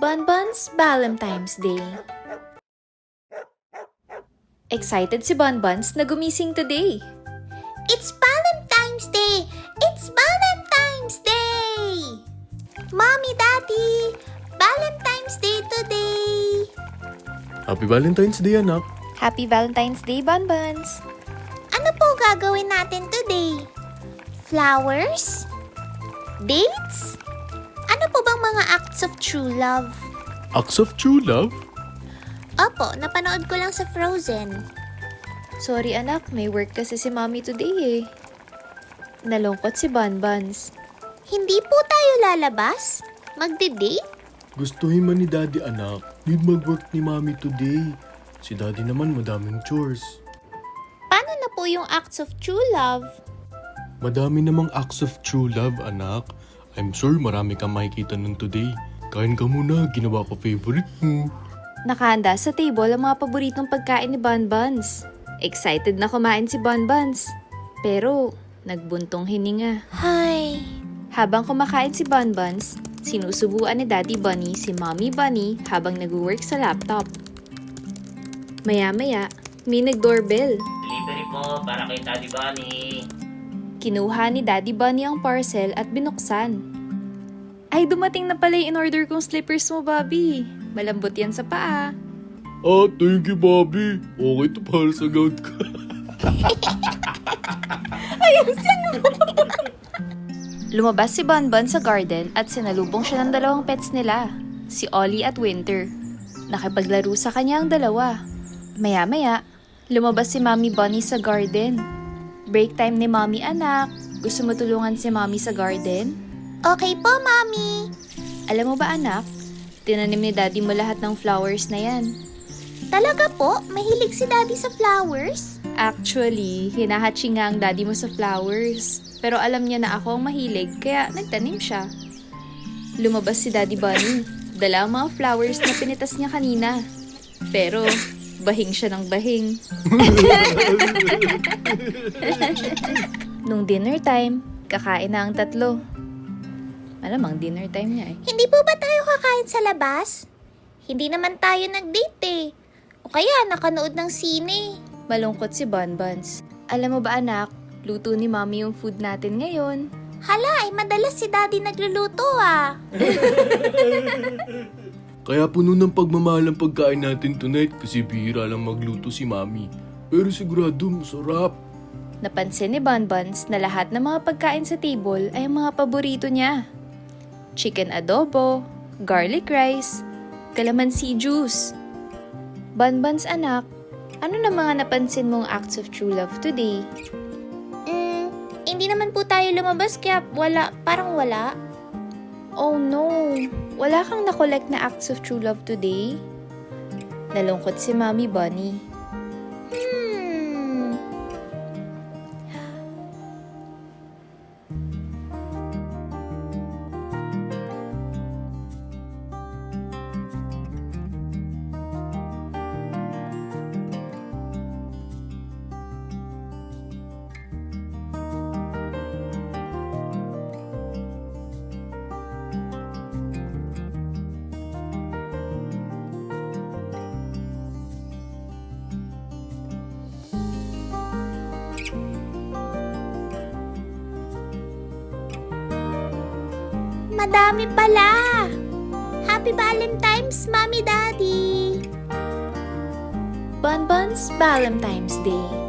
Bonbon's Valentine's Day. Excited si Bonbons na gumising today. It's Valentine's Day! It's Valentine's Day! Mommy, Daddy! Valentine's Day today! Happy Valentine's Day, anak. Happy Valentine's Day, Bonbons! Ano po gagawin natin today? Flowers? Dates? Ano po bang mga acts of true love? Acts of true love? Opo, napanood ko lang sa Frozen. Sorry anak, may work kasi si Mommy today eh. Nalungkot si Bonbons. Hindi po tayo lalabas? Magde-date? Gustuhin man ni Daddy, anak. Need mag-work ni Mommy today. Si Daddy naman madaming chores. Paano na po yung acts of true love? Madami namang acts of true love, anak. I'm sure marami kang makikita nun today. Kain ka muna, ginawa ko favorite mo. Nakahanda sa table ang mga paboritong pagkain ni Bonbons. Excited na kumain si Bonbons. Pero, nagbuntong hininga. Hay, Habang kumakain si Bonbons, sinusubuan ni Daddy Bunny si Mommy Bunny habang nag-work sa laptop. Maya-maya, may nag-doorbell. Delivery po para kay Daddy Bunny. Kinuha ni Daddy Bunny ang parcel at binuksan. Ay, dumating na pala yung in-order kong slippers mo, Bobby. Malambot yan sa paa. Ah, thank you, Bobby. Okay to para sa gout ka. Lumabas si Bonbon sa garden at sinalubong siya ng dalawang pets nila, si Ollie at Winter. Nakipaglaro sa kanya ang dalawa. Maya-maya, lumabas si Mommy Bunny sa garden. Break time ni Mommy, anak. Gusto mo tulungan si Mommy sa garden? okay po, Mommy. Alam mo ba anak, tinanim ni Daddy mo lahat ng flowers na yan. Talaga po? Mahilig si Daddy sa flowers? Actually, hinahatching nga ang daddy mo sa flowers. Pero alam niya na ako ang mahilig, kaya nagtanim siya. Lumabas si Daddy Bunny. Dala ang mga flowers na pinitas niya kanina. Pero, bahing siya ng bahing. Nung dinner time, kakain na ang tatlo. Malamang dinner time niya eh. Hindi po ba tayo kakain sa labas? Hindi naman tayo nag-date eh. O kaya nakanood ng sine. Malungkot si Bonbons. Alam mo ba anak, luto ni Mommy yung food natin ngayon. Hala, ay madalas si Daddy nagluluto ah. Kaya puno ng pagmamahal ang pagkain natin tonight kasi bihira lang magluto si Mommy. Pero sigurado masarap. Napansin ni Bonbons na lahat ng mga pagkain sa table ay mga paborito niya. Chicken adobo, garlic rice, calamansi juice. Bonbons anak, ano na mga napansin mong acts of true love today? Hindi naman po tayo lumabas kaya parang wala. Oh no, wala kang na-collect na acts of true love today? Nalungkot si Mommy Bunny. Madami pala. Happy Valentine's, Mommy, Daddy. Bonbons Valentine's Day.